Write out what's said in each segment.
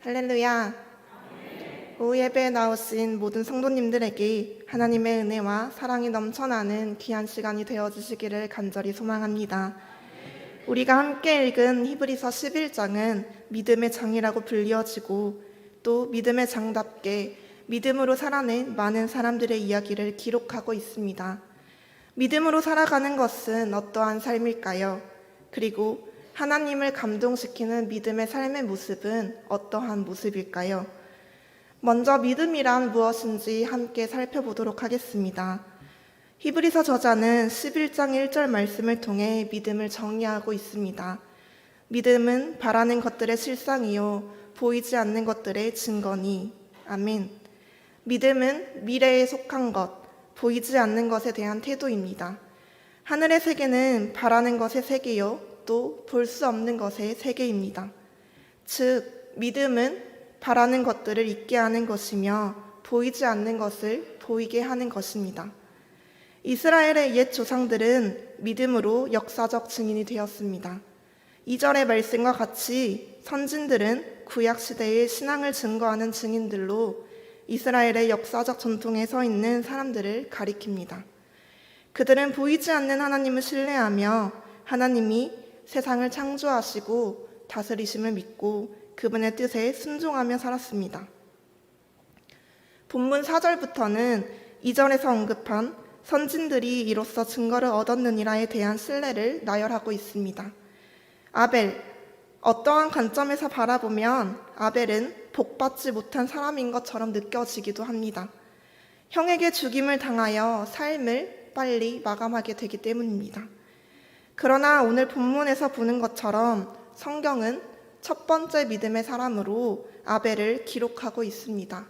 할렐루야. 오후 예배에 나오신 모든 성도님들에게 하나님의 은혜와 사랑이 넘쳐나는 귀한 시간이 되어주시기를 간절히 소망합니다. 우리가 함께 읽은 히브리서 11장은 믿음의 장이라고 불리어지고 또 믿음의 장답게 믿음으로 살아낸 많은 사람들의 이야기를 기록하고 있습니다. 믿음으로 살아가는 것은 어떠한 삶일까요? 그리고 하나님을 감동시키는 믿음의 삶의 모습은 어떠한 모습일까요? 먼저 믿음이란 무엇인지 함께 살펴보도록 하겠습니다. 히브리서 저자는 11장 1절 말씀을 통해 믿음을 정의하고 있습니다. 믿음은 바라는 것들의 실상이요 보이지 않는 것들의 증거니. 아멘. 믿음은 미래에 속한 것, 보이지 않는 것에 대한 태도입니다. 하늘의 세계는 바라는 것의 세계요 또 볼 수 없는 것의 세계입니다. 즉 믿음은 바라는 것들을 있게 하는 것이며 보이지 않는 것을 보이게 하는 것입니다. 이스라엘의 옛 조상들은 믿음으로 역사적 증인이 되었습니다. 2절의 말씀과 같이 선진들은 구약시대의 신앙을 증거하는 증인들로 이스라엘의 역사적 전통에 서 있는 사람들을 가리킵니다. 그들은 보이지 않는 하나님을 신뢰하며 하나님이 세상을 창조하시고 다스리심을 믿고 그분의 뜻에 순종하며 살았습니다. 본문 4절부터는 2절에서 언급한 선진들이 이로써 증거를 얻었느니라에 대한 신뢰를 나열하고 있습니다. 아벨, 어떠한 관점에서 바라보면 아벨은 복받지 못한 사람인 것처럼 느껴지기도 합니다. 형에게 죽임을 당하여 삶을 빨리 마감하게 되기 때문입니다. 그러나 오늘 본문에서 보는 것처럼 성경은 첫 번째 믿음의 사람으로 아벨을 기록하고 있습니다.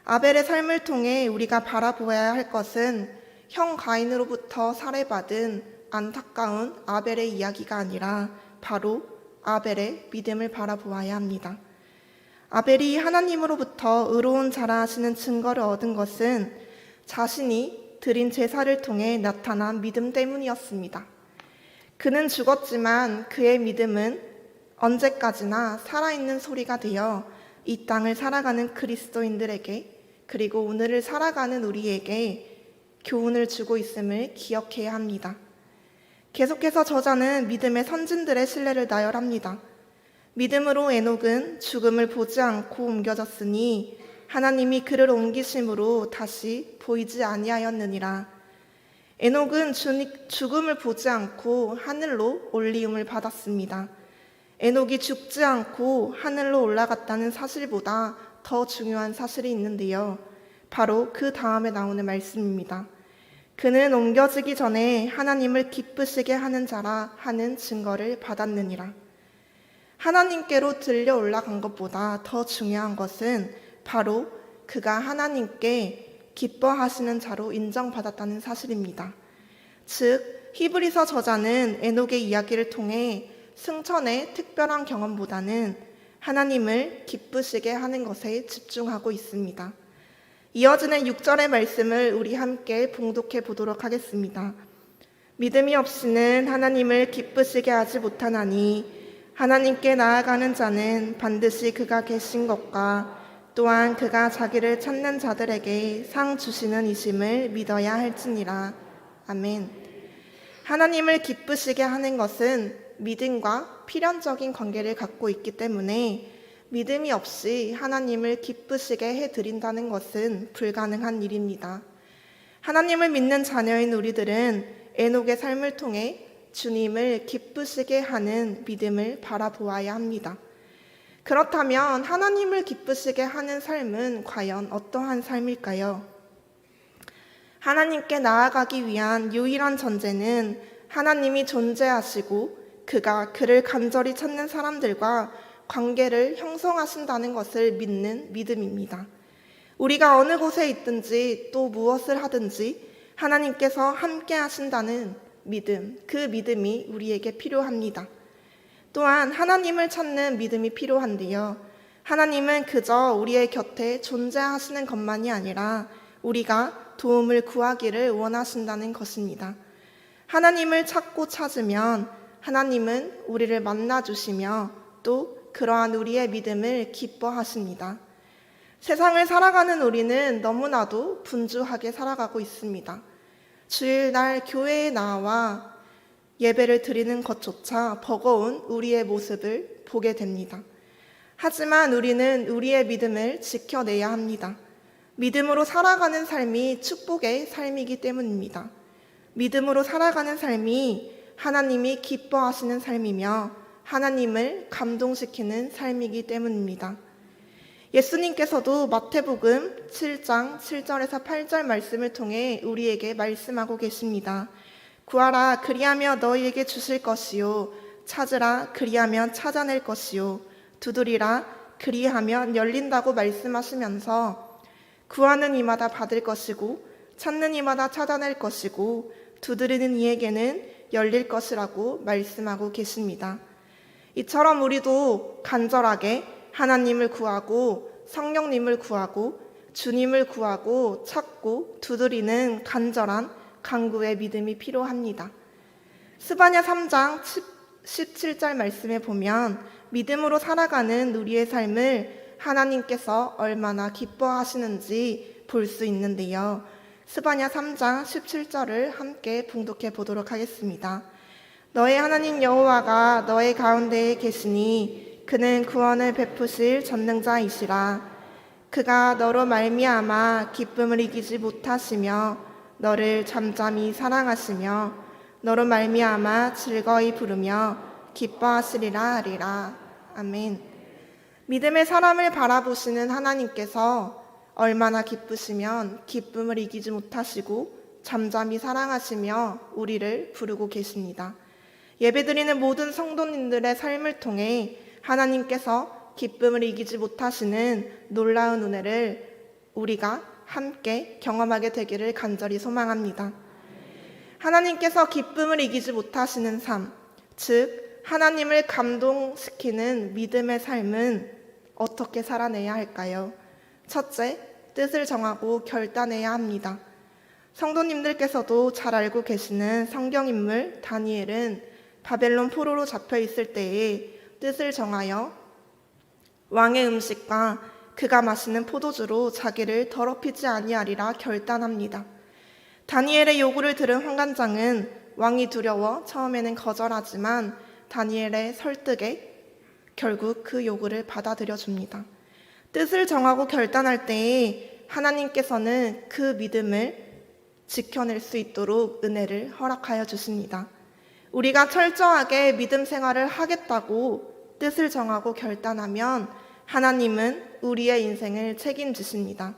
아벨의 삶을 통해 우리가 바라보아야 할 것은 형 가인으로부터 살해받은 안타까운 아벨의 이야기가 아니라 바로 아벨의 믿음을 바라보아야 합니다. 아벨이 하나님으로부터 의로운 자라 하시는 증거를 얻은 것은 자신이 드린 제사를 통해 나타난 믿음 때문이었습니다. 그는 죽었지만 그의 믿음은 언제까지나 살아있는 소리가 되어 이 땅을 살아가는 그리스도인들에게 그리고 오늘을 살아가는 우리에게 교훈을 주고 있음을 기억해야 합니다. 계속해서 저자는 믿음의 선진들의 신뢰를 나열합니다. 믿음으로 에녹은 죽음을 보지 않고 옮겨졌으니 하나님이 그를 옮기심으로 다시 보이지 아니하였느니라. 에녹은 죽음을 보지 않고 하늘로 올리움을 받았습니다. 에녹이 죽지 않고 하늘로 올라갔다는 사실보다 더 중요한 사실이 있는데요. 바로 그 다음에 나오는 말씀입니다. 그는 옮겨지기 전에 하나님을 기쁘시게 하는 자라 하는 증거를 받았느니라. 하나님께로 들려 올라간 것보다 더 중요한 것은 바로 그가 하나님께 기뻐하시는 자로 인정받았다는 사실입니다. 즉 히브리서 저자는 에녹의 이야기를 통해 승천의 특별한 경험보다는 하나님을 기쁘시게 하는 것에 집중하고 있습니다. 이어지는 6절의 말씀을 우리 함께 봉독해 보도록 하겠습니다. 믿음이 없이는 하나님을 기쁘시게 하지 못하나니 하나님께 나아가는 자는 반드시 그가 계신 것과 또한 그가 자기를 찾는 자들에게 상 주시는 이심을 믿어야 할지니라. 아멘. 하나님을 기쁘시게 하는 것은 믿음과 필연적인 관계를 갖고 있기 때문에 믿음이 없이 하나님을 기쁘시게 해드린다는 것은 불가능한 일입니다. 하나님을 믿는 자녀인 우리들은 에녹의 삶을 통해 주님을 기쁘시게 하는 믿음을 바라보아야 합니다. 그렇다면 하나님을 기쁘시게 하는 삶은 과연 어떠한 삶일까요? 하나님께 나아가기 위한 유일한 전제는 하나님이 존재하시고 그가 그를 간절히 찾는 사람들과 관계를 형성하신다는 것을 믿는 믿음입니다. 우리가 어느 곳에 있든지 또 무엇을 하든지 하나님께서 함께 하신다는 믿음, 그 믿음이 우리에게 필요합니다. 또한 하나님을 찾는 믿음이 필요한데요. 하나님은 그저 우리의 곁에 존재하시는 것만이 아니라 우리가 도움을 구하기를 원하신다는 것입니다. 하나님을 찾고 찾으면 하나님은 우리를 만나주시며 또 그러한 우리의 믿음을 기뻐하십니다. 세상을 살아가는 우리는 너무나도 분주하게 살아가고 있습니다. 주일날 교회에 나와 예배를 드리는 것조차 버거운 우리의 모습을 보게 됩니다. 하지만 우리는 우리의 믿음을 지켜내야 합니다. 믿음으로 살아가는 삶이 축복의 삶이기 때문입니다. 믿음으로 살아가는 삶이 하나님이 기뻐하시는 삶이며 하나님을 감동시키는 삶이기 때문입니다. 예수님께서도 마태복음 7장 7절에서 8절 말씀을 통해 우리에게 말씀하고 계십니다. 구하라 그리하며 너희에게 주실 것이요 찾으라 그리하면 찾아낼 것이요 두드리라 그리하면 열린다고 말씀하시면서 구하는 이마다 받을 것이고 찾는 이마다 찾아낼 것이고 두드리는 이에게는 열릴 것이라고 말씀하고 계십니다. 이처럼 우리도 간절하게 하나님을 구하고 성령님을 구하고 주님을 구하고 찾고 두드리는 간절한 간구의 믿음이 필요합니다. 스바냐 3장 17절 말씀에 보면 믿음으로 살아가는 우리의 삶을 하나님께서 얼마나 기뻐하시는지 볼 수 있는데요. 스바냐 3장 17절을 함께 봉독해 보도록 하겠습니다. 너의 하나님 여호와가 너의 가운데에 계시니 그는 구원을 베푸실 전능자이시라. 그가 너로 말미암아 기쁨을 이기지 못하시며 너를 잠잠히 사랑하시며 너로 말미암아 즐거이 부르며 기뻐하시리라 하리라. 아멘. 믿음의 사람을 바라보시는 하나님께서 얼마나 기쁘시면 기쁨을 이기지 못하시고 잠잠히 사랑하시며 우리를 부르고 계십니다. 예배드리는 모든 성도님들의 삶을 통해 하나님께서 기쁨을 이기지 못하시는 놀라운 은혜를 우리가 함께 경험하게 되기를 간절히 소망합니다. 하나님께서 기쁨을 이기지 못하시는 삶, 즉 하나님을 감동시키는 믿음의 삶은 어떻게 살아내야 할까요? 첫째, 뜻을 정하고 결단해야 합니다. 성도님들께서도 잘 알고 계시는 성경인물 다니엘은 바벨론 포로로 잡혀 있을 때에 뜻을 정하여 왕의 음식과 그가 마시는 포도주로 자기를 더럽히지 아니하리라 결단합니다. 다니엘의 요구를 들은 환관장은 왕이 두려워 처음에는 거절하지만 다니엘의 설득에 결국 그 요구를 받아들여 줍니다. 뜻을 정하고 결단할 때에 하나님께서는 그 믿음을 지켜낼 수 있도록 은혜를 허락하여 주십니다. 우리가 철저하게 믿음 생활을 하겠다고 뜻을 정하고 결단하면 하나님은 우리의 인생을 책임지십니다.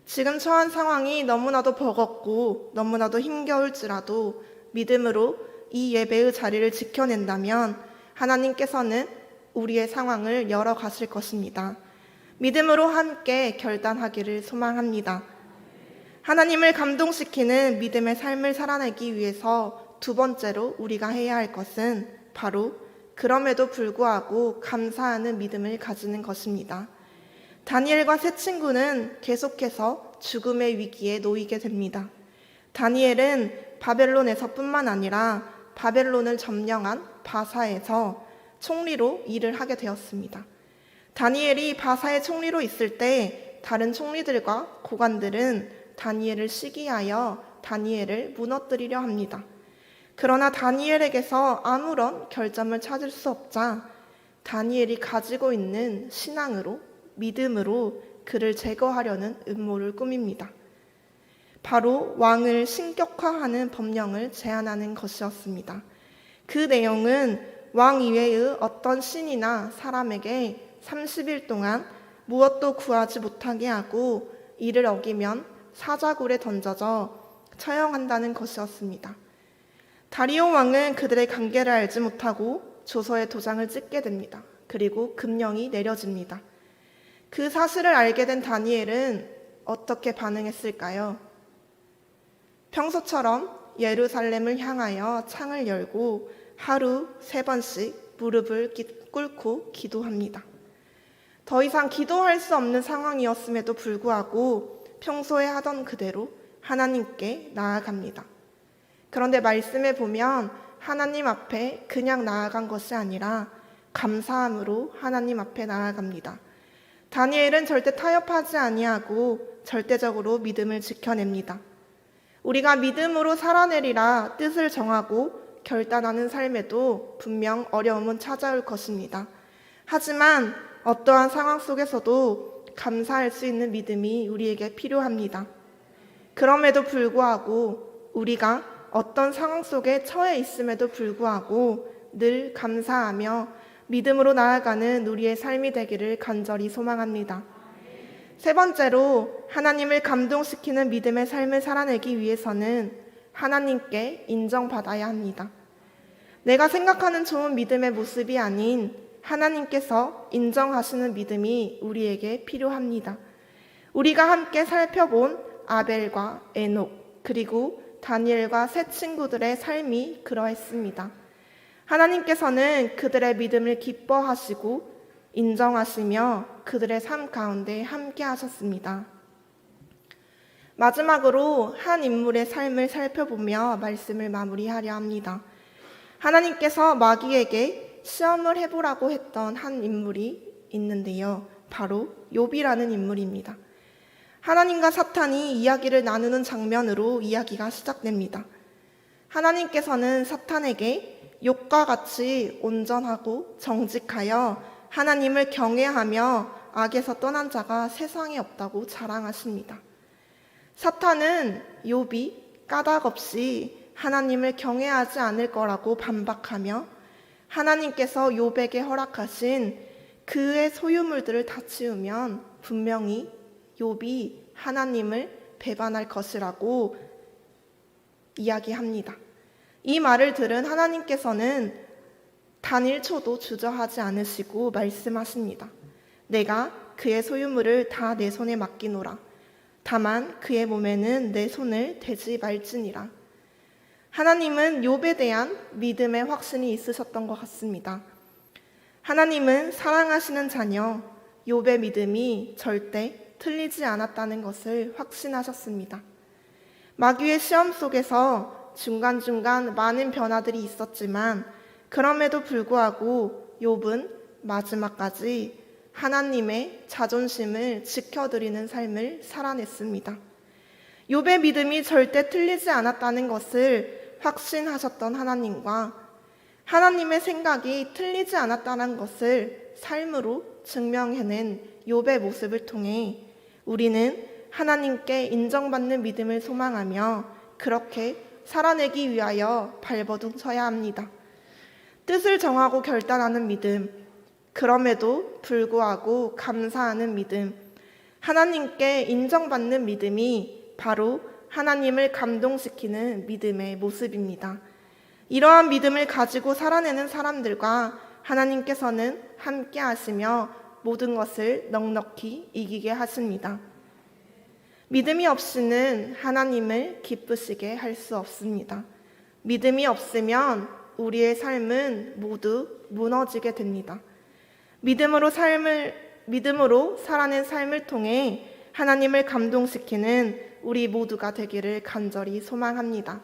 지금 처한 상황이 너무나도 버겁고 너무나도 힘겨울지라도 믿음으로 이 예배의 자리를 지켜낸다면 하나님께서는 우리의 상황을 열어가실 것입니다. 믿음으로 함께 결단하기를 소망합니다. 하나님을 감동시키는 믿음의 삶을 살아내기 위해서 두 번째로 우리가 해야 할 것은 바로 그럼에도 불구하고 감사하는 믿음을 가지는 것입니다. 다니엘과 세 친구는 계속해서 죽음의 위기에 놓이게 됩니다. 다니엘은 바벨론에서뿐만 아니라 바벨론을 점령한 바사에서 총리로 일을 하게 되었습니다. 다니엘이 바사의 총리로 있을 때 다른 총리들과 고관들은 다니엘을 시기하여 다니엘을 무너뜨리려 합니다. 그러나 다니엘에게서 아무런 결점을 찾을 수 없자 다니엘이 가지고 있는 신앙으로, 믿음으로 그를 제거하려는 음모를 꾸밉니다. 바로 왕을 신격화하는 법령을 제안하는 것이었습니다. 그 내용은 왕 이외의 어떤 신이나 사람에게 30일 동안 무엇도 구하지 못하게 하고 이를 어기면 사자굴에 던져져 처형한다는 것이었습니다. 다리오 왕은 그들의 관계를 알지 못하고 조서에 도장을 찍게 됩니다. 그리고 금령이 내려집니다. 그 사실을 알게 된 다니엘은 어떻게 반응했을까요? 평소처럼 예루살렘을 향하여 창을 열고 하루 3번씩 무릎을 꿇고 기도합니다. 더 이상 기도할 수 없는 상황이었음에도 불구하고 평소에 하던 그대로 하나님께 나아갑니다. 그런데 말씀에 보면 하나님 앞에 그냥 나아간 것이 아니라 감사함으로 하나님 앞에 나아갑니다. 다니엘은 절대 타협하지 아니하고 절대적으로 믿음을 지켜냅니다. 우리가 믿음으로 살아내리라 뜻을 정하고 결단하는 삶에도 분명 어려움은 찾아올 것입니다. 하지만 어떠한 상황 속에서도 감사할 수 있는 믿음이 우리에게 필요합니다. 그럼에도 불구하고 우리가 어떤 상황 속에 처해 있음에도 불구하고 늘 감사하며 믿음으로 나아가는 우리의 삶이 되기를 간절히 소망합니다. 세 번째로 하나님을 감동시키는 믿음의 삶을 살아내기 위해서는 하나님께 인정받아야 합니다. 내가 생각하는 좋은 믿음의 모습이 아닌 하나님께서 인정하시는 믿음이 우리에게 필요합니다. 우리가 함께 살펴본 아벨과 에녹 그리고 다니엘과 세 친구들의 삶이 그러했습니다. 하나님께서는 그들의 믿음을 기뻐하시고 인정하시며 그들의 삶 가운데 함께 하셨습니다. 마지막으로 한 인물의 삶을 살펴보며 말씀을 마무리하려 합니다. 하나님께서 마귀에게 시험을 해보라고 했던 한 인물이 있는데요. 바로 욥이라는 인물입니다. 하나님과 사탄이 이야기를 나누는 장면으로 이야기가 시작됩니다. 하나님께서는 사탄에게 욥과 같이 온전하고 정직하여 하나님을 경외하며 악에서 떠난 자가 세상에 없다고 자랑하십니다. 사탄은 욥이 까닭 없이 하나님을 경외하지 않을 거라고 반박하며 하나님께서 욥에게 허락하신 그의 소유물들을 다 치우면 분명히 욥이 하나님을 배반할 것이라고 이야기합니다. 이 말을 들은 하나님께서는 단 1초도 주저하지 않으시고 말씀하십니다. 내가 그의 소유물을 다 내 손에 맡기노라. 다만 그의 몸에는 내 손을 대지 말지니라. 하나님은 욥에 대한 믿음의 확신이 있으셨던 것 같습니다. 하나님은 사랑하시는 자녀 욥의 믿음이 절대 틀리지 않았다는 것을 확신하셨습니다. 마귀의 시험 속에서 중간중간 많은 변화들이 있었지만 그럼에도 불구하고 욥은 마지막까지 하나님의 자존심을 지켜드리는 삶을 살아냈습니다. 욥의 믿음이 절대 틀리지 않았다는 것을 확신하셨던 하나님과 하나님의 생각이 틀리지 않았다는 것을 삶으로 증명해낸 욥의 모습을 통해 우리는 하나님께 인정받는 믿음을 소망하며 그렇게 살아내기 위하여 발버둥 쳐야 합니다. 뜻을 정하고 결단하는 믿음, 그럼에도 불구하고 감사하는 믿음, 하나님께 인정받는 믿음이 바로 하나님을 감동시키는 믿음의 모습입니다. 이러한 믿음을 가지고 살아내는 사람들과 하나님께서는 함께 하시며 모든 것을 넉넉히 이기게 하십니다. 믿음이 없이는 하나님을 기쁘시게 할 수 없습니다. 믿음이 없으면 우리의 삶은 모두 무너지게 됩니다. 믿음으로 살아낸 삶을 통해 하나님을 감동시키는 우리 모두가 되기를 간절히 소망합니다.